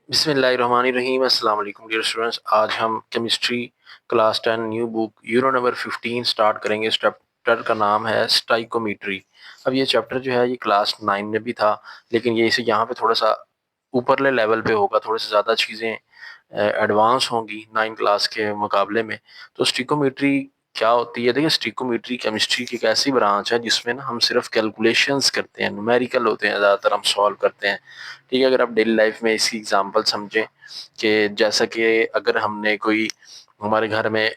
बिस्मिल्लाहिर्रहमानिर्रहीम अस्सलाम वालेकुम डियर स्टूडेंट्स। आज हम केमिस्ट्री क्लास 10 न्यू बुक यूरो नंबर 15 स्टार्ट करेंगे। इस चैप्टर का नाम है स्टाइकोमेट्री। अब ये चैप्टर जो है ये क्लास 9 में भी था, लेकिन ये इसे यहाँ पे थोड़ा सा ऊपरले लेवल पे होगा, थोड़ी सी ज़्यादा चीज़ें एडवांस होंगी 9 क्लास के मुकाबले में। तो स्टिकोमेट्री क्या होती है? देखिए, स्टिकोमेट्री केमिस्ट्री की एक ऐसी ब्रांच है जिसमें ना हम सिर्फ कैलकुलेशंस करते हैं, न्यूमेरिकल होते हैं, ज़्यादातर हम सॉल्व करते हैं। ठीक है, अगर आप डेली लाइफ में इसकी एग्जांपल समझें कि जैसा कि अगर हमने कोई हमारे घर में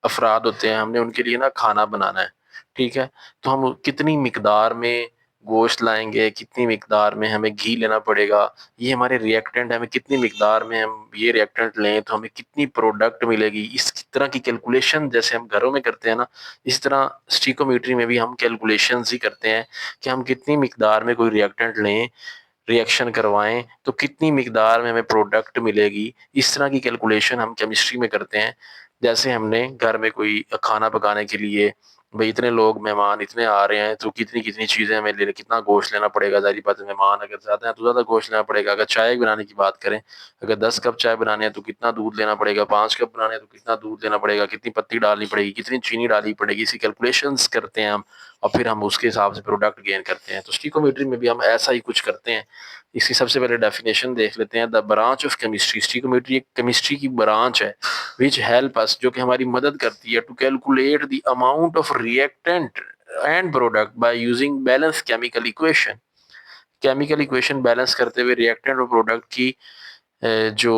अफराद होते हैं, हमने उनके लिए ना खाना बनाना है, ठीक है? तो हम कितनी मिकदार में गोश्त लाएँगे, कितनी मिकदार में हमें घी लेना पड़ेगा, ये हमारे रिएक्टेंट है, हमें कितनी मिकदार में हम ये रिएक्टेंट लें तो हमें कितनी प्रोडक्ट मिलेगी, इस तरह की कैलकुलेशन जैसे हम घरों में करते हैं ना, इस तरह स्टिकोमेट्री में भी हम कैलकुलेशंस ही करते हैं कि हम कितनी मिकदार में कोई रिएक्टेंट लें, रिएक्शन करवाएँ, तो कितनी मिकदार में हमें प्रोडक्ट मिलेगी। इस तरह की कैलकुलेशन हम केमिस्ट्री में करते हैं। जैसे हमने घर में कोई खाना पकाने के लिए, भई इतने लोग मेहमान इतने आ रहे हैं, तो कितनी-कितनी चीज़ें हमें लेने, कितना गोश्त लेना पड़ेगा। ज़ाहिर-सी बात है, मेहमान अगर ज़्यादा हैं तो ज़्यादा गोश्त लेना पड़ेगा। अगर चाय बनाने की बात करें, अगर 10 कप चाय बनाने हैं तो कितना दूध लेना पड़ेगा, 5 कप बनाने हैं तो कितना दूध लेना पड़ेगा, कितनी पत्ती डालनी पड़ेगी, कितनी चीनी डालनी पड़ेगी, इसकी कैलकुलेशंस करते हैं हम और फिर हम उसके हिसाब से प्रोडक्ट गेन करते हैं। तो स्टिकोमेट्री में भी हम ऐसा ही कुछ करते हैं। इसकी सबसे पहले डेफिनेशन देख लेते हैं। द ब्रांच ऑफ केमिस्ट्री, स्टिकोमेट्री एक केमिस्ट्री की ब्रांच है विच हेल्प अस, जो कि हमारी मदद करती है to calculate the amount of reactant and product by using balance chemical equation. Chemical equation balance करते हुए रिएक्टेंट और प्रोडक्ट की जो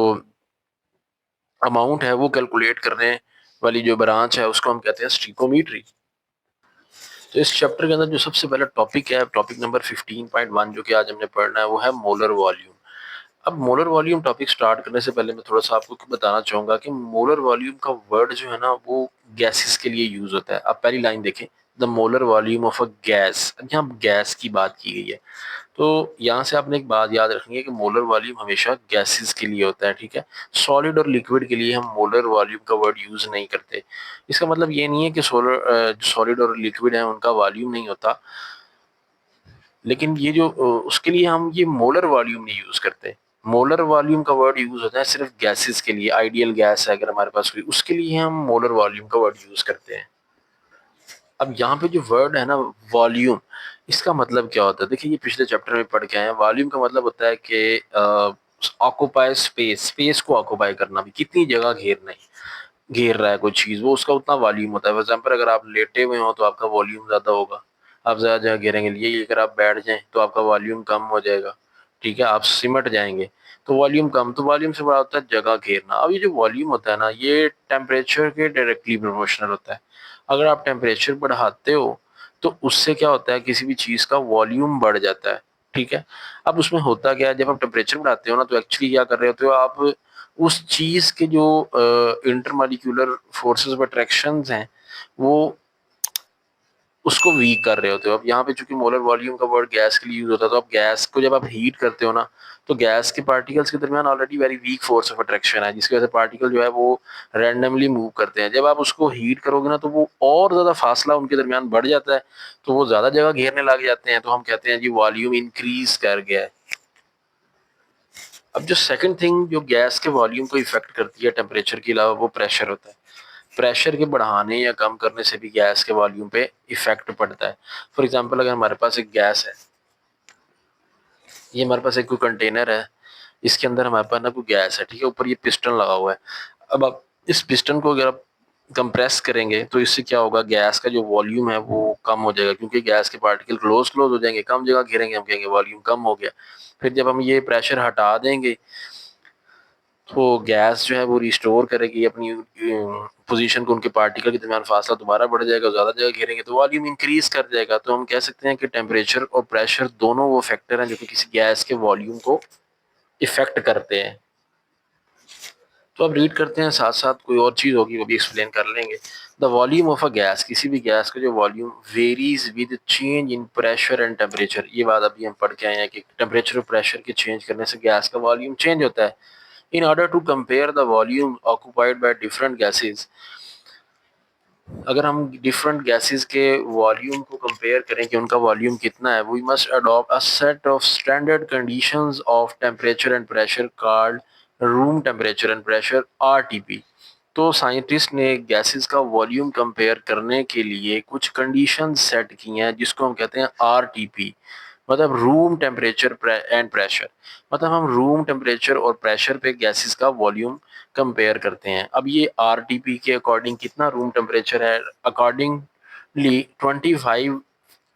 अमाउंट है वो कैलकुलेट करने वाली जो ब्रांच है उसको हम कहते हैं स्टिकोमेट्री। तो इस चैप्टर के अंदर जो सबसे पहला टॉपिक है, टॉपिक नंबर 15.1 जो कि आज हमने पढ़ना है, वो है मोलर वॉल्यूम। अब मोलर वॉल्यूम टॉपिक स्टार्ट करने से पहले मैं थोड़ा-सा आपको बताना चाहूँगा कि मोलर वॉल्यूम का वर्ड जो है ना वो गैसेस के लिए यूज़ होता है। अब पहली लाइन देखें, the molar volume of a gas. अब यहाँ गैस की बात की गई है। तो यहाँ से आपने एक बात याद रखनी है कि मोलर वॉल्यूम हमेशा गैसेस के लिए होता है, ठीक है? सॉलिड और लिक्विड के लिए हम मोलर वॉल्यूम का वर्ड यूज़ नहीं करते। इसका मतलब ये नहीं है कि जो सॉलिड और लिक्विड है उनका वॉल्यूम नहीं होता, लेकिन ये जो उसके लिए हम ये मोलर वॉल्यूम नहीं यूज़ करते। मोलर वॉल्यूम का वर्ड यूज़ होता है सिर्फ़ गैसेस के लिए। आइडियल गैस है अगर हमारे पास कोई, उसके लिए हम मोलर वॉल्यूम का वर्ड यूज़ करते हैं। अब यहाँ पे जो वर्ड है ना वॉल्यूम, इसका मतलब क्या होता है? देखिए, ये पिछले चैप्टर में पढ़ के आए हैं। वॉल्यूम का मतलब होता है कि ऑक्यूपाई स्पेस, स्पेस को ऑक्यूपाई करना, भी कितनी जगह घेरना है, घेर रहा है कोई चीज़, वो उसका उतना वॉल्यूम होता है। फॉर एग्ज़ाम्पल अगर आप लेटे हुए हो तो आपका वॉल्यूम ज़्यादा होगा, आप ज़्यादा जगह घेरेंगे। यही अगर आप बैठ जाएँ तो आपका वॉल्यूम कम हो जाएगा, ठीक है? आप सिमट जाएँगे, तो वॉल्यूम कम। तो वॉल्यूम से बड़ा होता है जगह घेरना। अब ये जो वॉल्यूम होता है ना, ये टेम्परेचर के डायरेक्टली प्रोपोर्शनल होता है। अगर आप टेम्परेचर बढ़ाते हो, तो उससे क्या होता है, किसी भी चीज़ का वॉल्यूम बढ़ जाता है, ठीक है? अब उसमें होता क्या है, जब आप टेम्परेचर बढ़ाते हो ना, तो एक्चुअली क्या कर रहे होते हो आप, उस चीज़ के जो इंटरमॉलिक्यूलर फोर्सेस ऑफ अट्रैक्शंस हैं, वो उसको वीक कर रहे होते हो। अब यहाँ पे चूँकि मोलर वॉल्यूम का वर्ड गैस के लिए यूज़ होता है, तो अब गैस को जब आप हीट करते हो ना, तो गैस के पार्टिकल्स के दरमियान already very weak force of attraction है, जिसकी वजह से पार्टिकल जो है वो रैंडमली मूव करते हैं। जब आप उसको हीट करोगे ना, तो वो और ज़्यादा फासला उनके दरमियान बढ़ जाता है, तो वो ज़्यादा जगह घेरने लग जाते हैं, तो हम कहते हैं जी वॉल्यूम इंक्रीज़ कर गया है। अब जो सेकंड थिंग जो गैस के वॉल्यूम को इफ़ेक्ट करती है टेम्परेचर के अलावा, वो प्रेशर होता है। प्रेशर के बढ़ाने या कम करने से भी गैस के वॉल्यूम पे इफ़ेक्ट पड़ता है। फॉर एग्ज़ाम्पल अगर हमारे पास एक गैस है, ये हमारे पास एक कोई कंटेनर है, इसके अंदर हमारे पास ना कोई गैस है, ठीक है? ऊपर ये पिस्टन लगा हुआ है। अब आप इस पिस्टन को अगर आप कंप्रेस करेंगे तो इससे क्या होगा, गैस का जो वॉल्यूम है वो कम हो जाएगा, क्योंकि गैस के पार्टिकल क्लोज़ हो जाएँगे, कम जगह घेरेंगे, हम कहेंगे वॉल्यूम कम हो गया। फिर जब हम ये प्रेशर हटा देंगे, तो गैस जो है वो रिस्टोर करेगी अपनी पोजीशन को, उनके पार्टिकल के दरमियान फासला दोबारा बढ़ जाएगा, ज़्यादा जगह घेरेंगे तो वॉल्यूम इंक्रीज़ कर जाएगा। तो हम कह सकते हैं कि टेम्परेचर और प्रेशर दोनों वो फैक्टर हैं जो कि किसी गैस के वॉल्यूम को इफ़ेक्ट करते हैं। तो अब रीड करते हैं, साथ-साथ कोई और चीज़ होगी वो भी एक्सप्लेन कर लेंगे। The volume of a gas, किसी भी गैस का जो volume varies with change in pressure and temperature. ये बात अभी हम पढ़ के आए हैं कि टेम्परेचर और प्रेशर के चेंज करने से गैस का वॉल्यूम चेंज होता है। In order to compare the volume occupied by different gases, अगर हम डिफरेंट गैसेस के वॉल्यूम को कंपेयर करें कि उनका वॉल्यूम कितना है, we must adopt a set of standard conditions of temperature and pressure called room temperature and pressure RTP. तो साइंटिस्ट ने गैसेस का वॉल्यूम कंपेयर करने के लिए कुछ कंडीशन सेट की हैं जिसको हम कहते हैं आरटीपी, मतलब रूम टेम्परेचर एंड प्रेशर। मतलब हम रूम टेम्परेचर और प्रेशर पे गैसेस का वॉल्यूम कंपेयर करते हैं। अब ये आरटीपी के अकॉर्डिंग कितना रूम टेम्परेचर है, अकॉर्डिंगली 25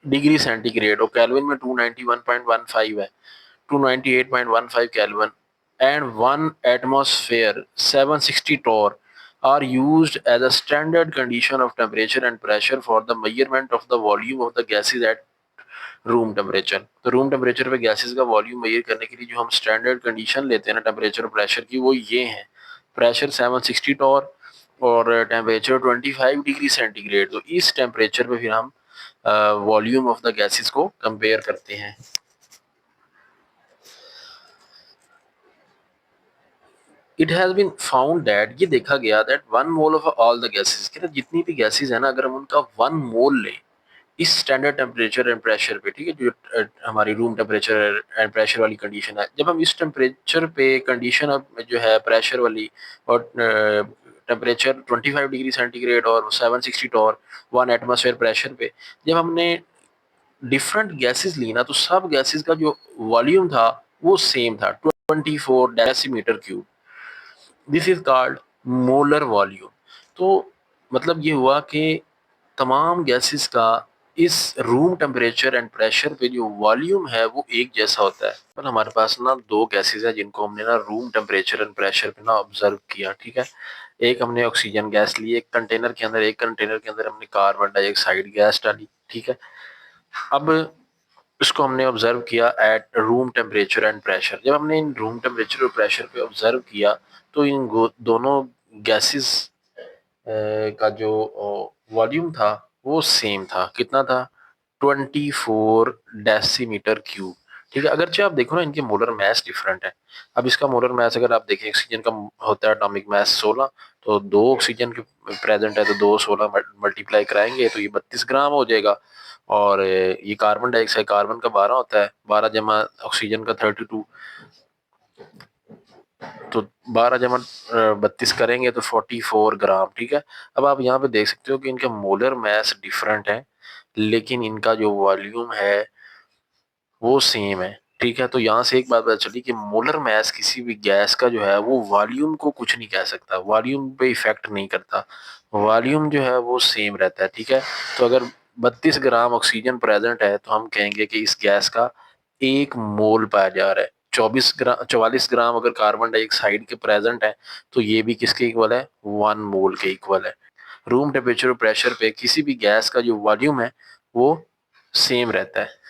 डिग्री सेंटीग्रेड, और केल्विन में 291.15 है, 298.15 kelvin, and 1 atmosphere 760 torr are used as a standard condition of temperature and pressure for the measurement of the volume of the gases at room temperature. तो room temperature पे gases का volume major करने के लिए जो हम standard condition लेते हैं ना टेम्परेचर और प्रेशर की, वो ये हैं। प्रेशर 760 टॉर और टेम्परेचर 25 डिग्री सेंटीग्रेड। तो इस टेम्परेचर पे फिर हम वॉल्यूम ऑफ द गैसेस को कंपेयर करते हैं। It has been found that, ये देखा गया that 1 mole of all the gases, कि जितनी भी गैसेस है ना, अगर हम उनका 1 मोल लें इस स्टैंडर्ड टेम्परेचर एंड प्रेशर पे, ठीक है, जो हमारी रूम टेम्परेचर एंड प्रेशर वाली कंडीशन है, जब हम इस टेम्परेचर पे कंडीशन अब जो है प्रेशर वाली और टेम्परेचर 25 डिग्री सेंटीग्रेड और 760 और 1 एटमॉस्फेयर प्रेशर पे जब हमने डिफरेंट गैसेस ली ना, तो सब गैसेस का जो वॉल्यूम था वो सेम था, 24 decimetre cube. This is called molar volume. तो मतलब ये हुआ कि तमाम गैसेस का इस रूम टेम्परेचर एंड प्रेशर पे जो वॉल्यूम है वो एक जैसा होता है। पर हमारे पास ना दो गैसेस है जिनको हमने ना रूम टेम्परेचर एंड प्रेशर पे ना ऑब्जर्व किया, ठीक है। एक हमने ऑक्सीजन गैस ली एक कंटेनर के अंदर, एक कंटेनर के अंदर हमने कार्बन डाइऑक्साइड गैस डाली, ठीक है। अब इसको हमने ऑब्जर्व किया at room temperature and pressure. जब हमने इन रूम टेम्परेचर और प्रेशर पे ऑब्जर्व किया तो इन दोनों गैसेस का जो वॉल्यूम था वो सेम था। कितना था? 24 डेसीमीटर क्यूब, ठीक है। अगरचे आप देखो ना इनके मोलर मास डिफरेंट है। अब इसका मोलर मास अगर आप देखें, ऑक्सीजन का होता है एटॉमिक मास 16, तो दो ऑक्सीजन के प्रेजेंट है तो दो 16 मल्टीप्लाई कराएंगे तो ये 32 ग्राम हो जाएगा। और ये कार्बन डाइऑक्साइड, कार्बन का 12 होता है, 12 जमा ऑक्सीजन का 32, तो 12 जमा 32 करेंगे तो 44 ग्राम, ठीक है। अब आप यहाँ पे देख सकते हो कि इनका मोलर मास डिफरेंट है लेकिन इनका जो वॉल्यूम है वो सेम है, ठीक है। तो यहाँ से एक बात पता चली कि मोलर मास किसी भी गैस का जो है वो वॉल्यूम को कुछ नहीं कह सकता, वॉल्यूम पे इफेक्ट नहीं करता, वॉल्यूम जो है वो सेम रहता है, ठीक है। तो अगर 32 ग्राम ऑक्सीजन प्रेजेंट है तो हम कहेंगे कि इस गैस का 1 मोल पाया जा रहा है। 44 ग्राम अगर कार्बन डाइऑक्साइड के प्रेजेंट है तो ये भी किसके इक्वल है? 1 मोल के इक्वल है। रूम टेम्परेचर और प्रेशर पे किसी भी गैस का जो वॉल्यूम है वो सेम रहता है।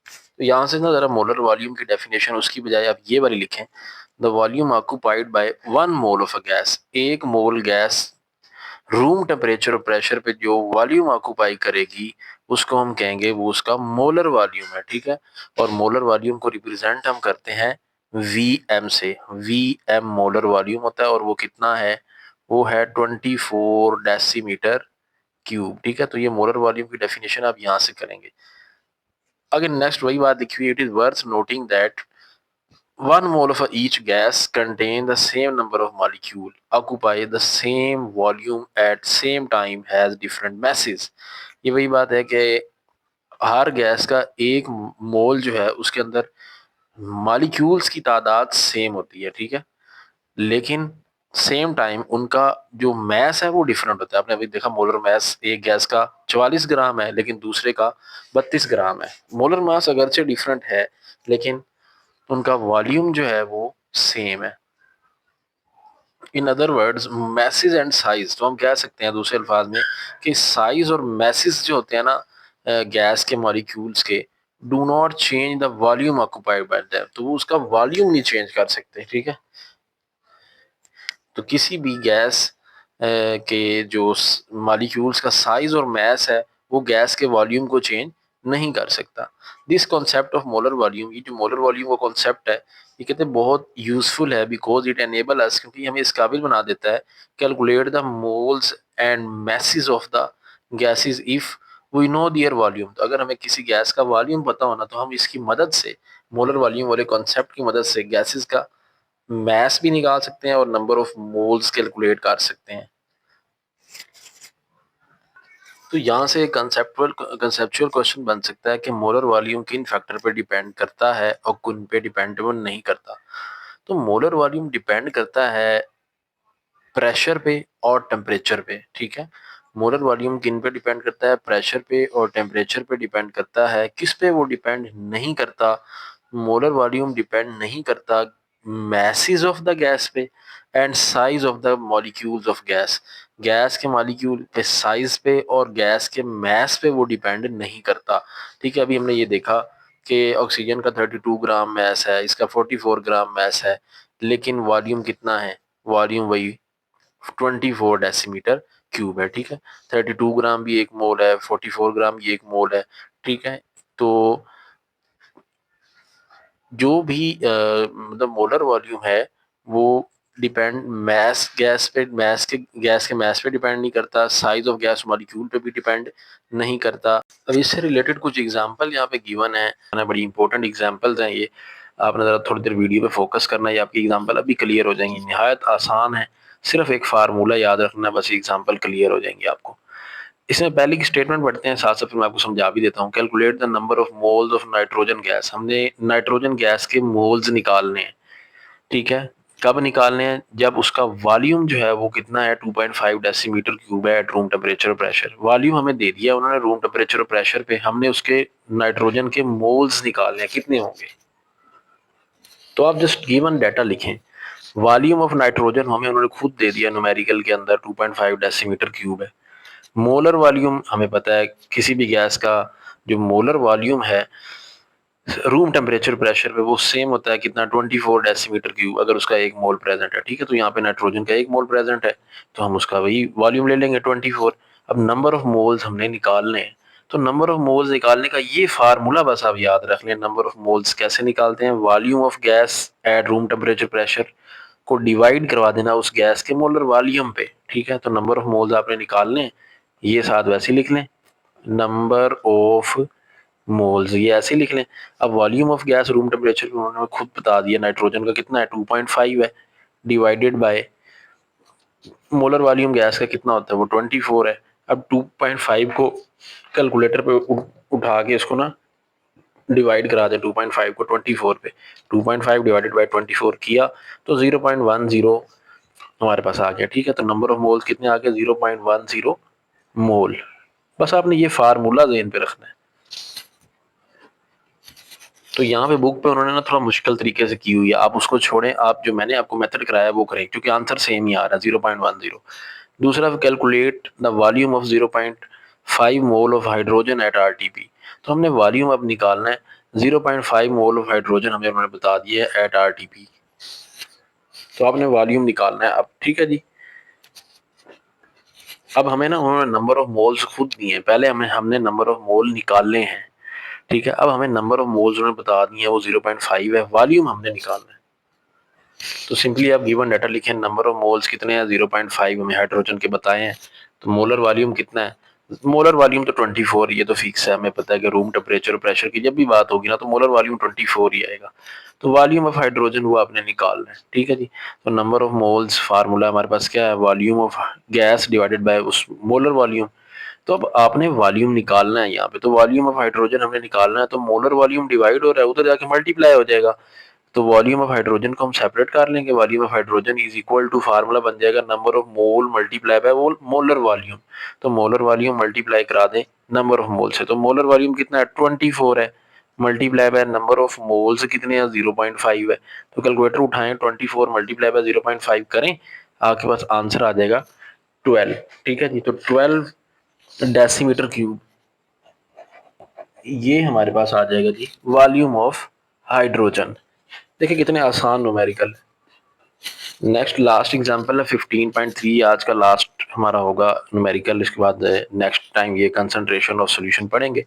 तो यहाँ से ना जरा मोलर वॉल्यूम की डेफिनेशन उसकी बजाय आप ये वाली लिखें, the volume occupied by 1 mole of a gas. 1 mole gas room temperature और प्रेशर पे जो वॉल्यूम ऑक्यूपाई करेगी उसको हम कहेंगे वो उसका मोलर वॉल्यूम है, ठीक है। और मोलर वॉल्यूम को रिप्रेजेंट हम करते हैं वी एम से। वी एम मोलर वॉल्यूम होता है और वो कितना है? वो है 24 डेसीमीटर क्यूब, ठीक है। तो ये मोलर वॉल्यूम की डेफिनेशन आप यहाँ से करेंगे। अगर नेक्स्ट वही बात लिखी हुई, it is worth noting that 1 mole of each gas contain the same number of molecule, occupy the same volume at same time, has different masses। ये वही बात है कि हर गैस का 1 मोल जो है उसके अंदर मॉलिक्यूल्स की तादाद सेम होती है, ठीक है, लेकिन सेम टाइम उनका जो मैस है वो डिफरेंट होता है। आपने अभी देखा मोलर मास एक गैस का 44 ग्राम है लेकिन दूसरे का 32 ग्राम है। मोलर मास अगरचे डिफरेंट है लेकिन उनका वॉल्यूम जो है वो सेम है। In other words message and size, तो हम कह सकते हैं दूसरे अल्फाज में कि साइज और मैसेज जो होते हैं ना गैस के मॉलिक्यूल्स के, do not change the volume occupied by them, तो वो उसका वॉल्यूम नहीं चेंज कर सकते, ठीक है। तो किसी भी गैस के जो मॉलिक्यूल्स का साइज और मैस है वो गैस के वॉल्यूम को चेंज नहीं कर सकता। This concept of molar volume, ये जो मोलर वॉल्यूम का कॉन्सेप्ट है, ये कहते हैं बहुत यूजफुल है बिकॉज इट एनेबल अस, क्योंकि हमें इस काबिल बना देता है calculate the moles and masses of the gases if we know their volume. तो अगर हमें किसी गैस का वॉल्यूम पता होना तो हम इसकी मदद से, मोलर वॉल्यूम वाले कॉन्सेप्ट की मदद से गैसेस का मैस भी निकाल सकते हैं और नंबर ऑफ मोल्स कैलकुलेट कर सकते हैं। तो यहाँ से कंसेप्चुअल क्वेश्चन बन सकता है कि मोलर वॉल्यूम किन फैक्टर पे डिपेंड करता है और किन पे डिपेंडेबल नहीं करता। तो मोलर वॉल्यूम डिपेंड करता है प्रेशर पे और टेम्परेचर पे, ठीक है। मोलर वॉल्यूम किन पे डिपेंड करता है, प्रेशर पे और टेम्परेचर पे डिपेंड करता है। किस पे वो डिपेंड नहीं करता, मोलर वॉल्यूम डिपेंड नहीं करता मैसेज ऑफ द गैस पे and size of the molecules of gas. Gas के मॉलिक्यूल पे साइज पे और गैस के मैस पे वो डिपेंड नहीं करता, ठीक है। अभी हमने ये देखा कि ऑक्सीजन का 32 ग्राम मैस है, इसका 44 ग्राम मैस है, लेकिन वॉल्यूम कितना है, वॉल्यूम वही 24 डेसीमीटर क्यूब है, ठीक है। 32 ग्राम भी एक मोल है, 44 ग्राम भी एक मोल है, ठीक है। तो जो भी मतलब मोलर वॉल्यूम है वो डिपेंड मैस गैस पे, गैस के मैस पे डिपेंड नहीं करता, साइज ऑफ गैस मॉलिक्यूल पे भी डिपेंड नहीं करता। अब इससे रिलेटेड कुछ एग्जांपल यहाँ पे गिवन है, बड़ी इंपॉर्टेंट एग्जांपल्स हैं ये। आपने ज़रा थोड़ी देर वीडियो पे फोकस करना है, आपकी एग्जांपल अभी क्लियर हो जाएंगी। निहायत आसान है, सिर्फ एक फार्मूला याद रखना है, बस एग्जांपल क्लियर हो जाएंगी आपको। इसमें पहले की स्टेटमेंट पढ़ते हैं, साथ साथ फिर मैं आपको समझा भी देता हूँ। Calculate the number of moles of nitrogen gas, हमने नाइट्रोजन गैस के मोल्स निकालने हैं, ठीक है। कब निकालने हैं, जब उसका वॉल्यूम जो है वो कितना है 2.5 डेसीमीटर क्यूब है एट रूम टेम्परेचर और प्रेशर। वॉल्यूम हमें दे दिया उन्होंने रूम टेम्परेचर और प्रेशर पे, हमने उसके नाइट्रोजन के मोल्स निकालने हैं, कितने होंगे। तो आप जस्ट गिवन डाटा लिखें, वॉल्यूम ऑफ नाइट्रोजन हमें उन्होंने खुद दे दिया न्यूमेरिकल के अंदर 2.5 डेसीमीटर क्यूब है। मोलर वॉल्यूम हमें पता है किसी भी गैस का जो मोलर वॉल्यूम है रूम टेम्परेचर प्रेशर पे वो सेम होता है कितना 24 डेसीमीटर क्यूब, अगर उसका एक मोल प्रेजेंट है, ठीक है। तो यहाँ पे नाइट्रोजन का एक मोल प्रेजेंट है तो हम उसका वही वॉल्यूम ले लेंगे 24। अब नंबर ऑफ मोल्स हमने निकालने हैं, तो नंबर ऑफ मोल्स निकालने का ये फार्मूला बस आप याद रख लें। नंबर ऑफ मोल्स कैसे निकालते हैं, volume of gas at room temperature pressure को डिवाइड करवा देना उस गैस के मोलर वॉल्यूम पे, ठीक है। तो नंबर ऑफ मोल्स आपने निकालने हैं, ये साथ वैसे लिख लें, नंबर ऑफ मोल्स ये ऐसे लिख लें। अब volume of gas room temperature पे उन्होंने खुद बता दिया नाइट्रोजन का कितना है 2.5 है, divided by molar volume gas का कितना होता है वो 24 है। अब 2.5 को कैलकुलेटर पे उठा के इसको ना डिवाइड करा दें 2.5 को 24 पे, 2.5 डिवाइडेड बाय 24 किया तो 0.10 हमारे पास आ गया, ठीक है। तो नंबर ऑफ मोल्स कितने आ गए 0.10 मोल। बस आपने ये फार्मूला ज़हन पे रखना है। तो यहाँ पे बुक पे उन्होंने ना थोड़ा मुश्किल तरीके से की हुई है, आप उसको छोड़ें, आप जो मैंने आपको मेथड कराया वो करें क्योंकि आंसर सेम ही आ रहा है 0.10। दूसरा, calculate the volume of 0.5 mole of hydrogen at RTP. तो हमने वॉल्यूम अब निकालना है 0.5 मोल ऑफ हाइड्रोजन हमें उन्होंने बता दिया है एट आरटीपी, तो आपने वॉल्यूम निकालना है अब, ठीक है जी। अब हमें ना उन्होंने नंबर ऑफ मोल्स खुद दिए हैं, पहले हमने नंबर ऑफ मोल निकालने हैं, ठीक है। अब हमें नंबर ऑफ मोल्स उन्होंने बता दिए हैं वो 0.5 है, वॉल्यूम हमने निकालना है। तो सिंपली आप गिवन डाटा लिखें, नंबर ऑफ मोल्स कितने हैं 0.5 हमें हाइड्रोजन के बताए हैं, तो मोलर वॉल्यूम कितना है, मोलर वॉल्यूम तो 24, ये तो फिक्स है, हमें पता है कि रूम टेम्परेचर और प्रेशर की जब भी बात होगी ना तो मोलर वॉल्यूम 24 ही आएगा। तो वॉल्यूम ऑफ हाइड्रोजन वो आपने निकालना है, ठीक है जी। तो नंबर ऑफ मोल्स फार्मूला हमारे पास क्या है, volume of gas divided bye उस मोलर वॉल्यूम। तो अब आपने वॉल्यूम निकालना है यहाँ पे, तो वॉल्यूम ऑफ हाइड्रोजन हमने निकालना है, तो मोलर वॉल्यूम डिवाइड हो रहा है उधर जाके मल्टीप्लाई हो जाएगा, तो वॉल्यूम ऑफ हाइड्रोजन को हम सेपरेट कर लेंगे, volume of hydrogen is equal to formula बन जाएगा number of mole multiply by molar volume. तो मोलर वॉल्यूम मल्टीप्लाई करा दें नंबर ऑफ मोल से, तो मोलर वॉल्यूम कितना है 24 है, multiply by number of moles कितने हैं 0.5 है। तो कैलकुलेटर उठाएं 24 मल्टीप्लाई बाय 0.5 करें, आपके पास आंसर आ जाएगा 12, ठीक है जी। तो 12 डेसीमीटर क्यूब ये हमारे पास आ जाएगा जी वॉल्यूम ऑफ हाइड्रोजन। देखिए कितने आसान न्यूमेरिकल। नेक्स्ट लास्ट एग्जांपल है 15.3, आज का लास्ट हमारा होगा न्यूमेरिकल, इसके बाद नेक्स्ट टाइम ये कंसंट्रेशन ऑफ सॉल्यूशन पढ़ेंगे,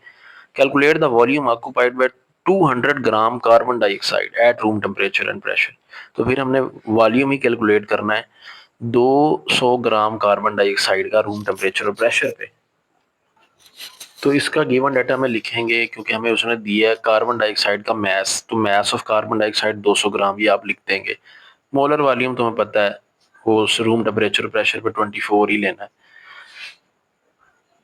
calculate the volume occupied by 200 gram carbon dioxide at room temperature and pressure. तो फिर हमने वॉल्यूम ही कैलकुलेट करना है 200 ग्राम कार्बन डाइऑक्साइड का रूम टेम्परेचर और प्रेशर पे। तो इसका गिवन डाटा में लिखेंगे क्योंकि हमें उसने दिया है कार्बन डाइऑक्साइड का मैस, तो मैस ऑफ कार्बन डाइऑक्साइड 200 ग्राम, ये आप लिख देंगे। मोलर वॉल्यूम तुम्हें पता है वो रूम टेम्परेचर प्रेशर पे 24 ही लेना है।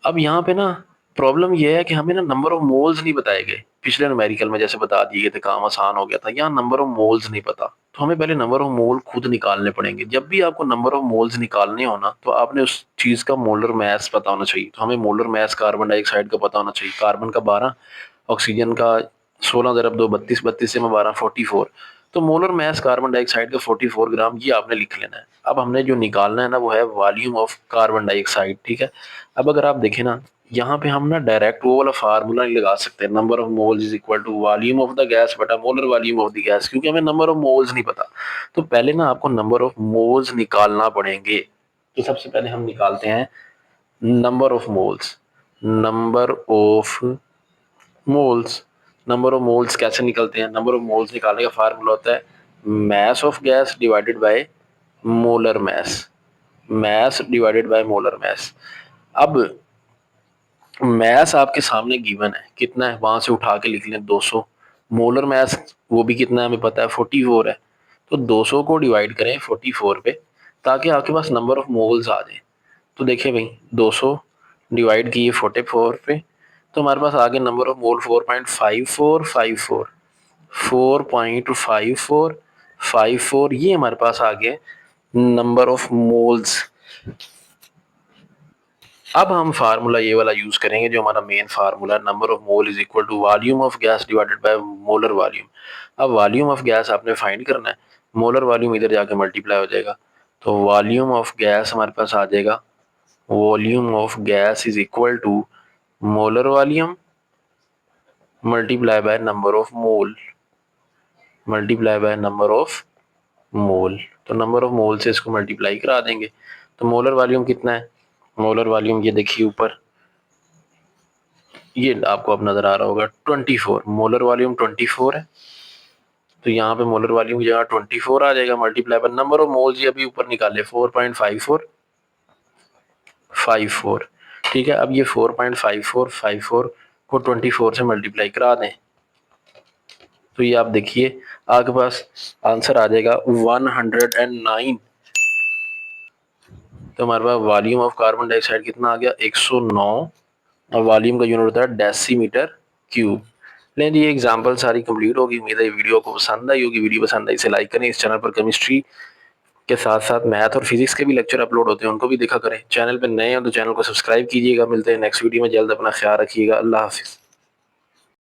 अब यहाँ पे ना प्रॉब्लम ये है कि हमें ना नंबर ऑफ मोल्स नहीं बताए गए। पिछले न्यूमेरिकल में जैसे बता दिए गए थे, काम आसान हो गया था। यहाँ नंबर ऑफ मोल्स नहीं पता, तो हमें पहले नंबर ऑफ मोल खुद निकालने पड़ेंगे। जब भी आपको नंबर ऑफ मोल्स निकालने हो ना, तो आपने उस चीज का मोलर मैस पता होना चाहिए। तो हमें मोलर मैस कार्बन डाइऑक्साइड का पता होना चाहिए। कार्बन का 12, ऑक्सीजन का 16 × 2 32, 32 से में 12 44। तो मोलर मैस कार्बन डाइऑक्साइड का 44 ग्राम, ये आपने लिख लेना है। अब हमने जो निकालना है ना, वो है वॉल्यूम ऑफ कार्बन डाइऑक्साइड, ठीक है। अब अगर आप देखें ना, यहाँ पे हम ना डायरेक्ट वो वाला फार्मूला नहीं लगा सकते, number of moles is equal to volume of the gas बटा molar volume of the gas, क्योंकि हमें नंबर ऑफ मोल्स नहीं पता। तो पहले ना आपको नंबर ऑफ मोल्स निकालना पड़ेंगे। तो सबसे पहले हम निकालते हैं number of moles. Number of moles, number of moles कैसे निकलते हैं? नंबर ऑफ मोल्स निकालने का फार्मूला होता है mass of gas divided by molar mass, mess divided by molar mass. अब मैस आपके सामने गिवन है, कितना है वहां से उठा के लिख लें 200। मोलर मैस वो भी कितना है हमें पता है 44 है। तो 200 को डिवाइड करें 44 पे, ताकि आपके पास नंबर ऑफ मोल्स आ जाए। तो देखिए भाई 200 डिवाइड किए 44 पे, तो हमारे पास आगे नंबर ऑफ मोल 4.5454, 4.5454, ये हमारे पास आ गए नंबर ऑफ मोल्स। अब हम फार्मूला ये वाला यूज करेंगे जो हमारा मेन फार्मूला है, number of mole is equal to volume of gas divided by molar volume. अब वॉल्यूम ऑफ गैस आपने फाइंड करना है, मोलर वॉल्यूम इधर जाके मल्टीप्लाई हो जाएगा। तो वॉल्यूम ऑफ गैस हमारे पास आ जाएगा, volume of gas is equal to molar volume multiply by number of mole, multiply by number of mole. तो नंबर ऑफ मोल से इसको मल्टीप्लाई करा देंगे। तो मोलर वॉल्यूम कितना है? मोलर वॉल्यूम ये देखिए ऊपर, ये आपको अब नजर आ रहा होगा 24, मोलर वॉल्यूम 24 है। तो यहाँ पे मोलर वॉल्यूम की जगह 24 आ जाएगा, multiply by number of moles ये अभी ऊपर निकाले 4.5454। ठीक है, अब ये 4.5454 को 24 से मल्टीप्लाई करा दें, तो ये आप देखिए आपके पास आंसर आ जाएगा 109। तो हमारे पास वॉल्यूम ऑफ कार्बन डाइऑक्साइड कितना आ गया 109, और वॉल्यूम का यूनिट होता है डेसीमीटर क्यूब। लेकिन ये एग्जांपल सारी कंप्लीट होगी। उम्मीद है वीडियो को पसंद आई होगी। वीडियो पसंद आई इसे लाइक करें। इस चैनल पर केमिस्ट्री के साथ साथ मैथ और फिजिक्स के भी लेक्चर अपलोड होते हैं, उनको भी देखा करें। चैनल पर नए हो तो चैनल को सब्सक्राइब कीजिएगा। मिलते हैं नेक्स्ट वीडियो में जल्द। अपना ख्याल रखिएगा। अल्लाह हाफिज़।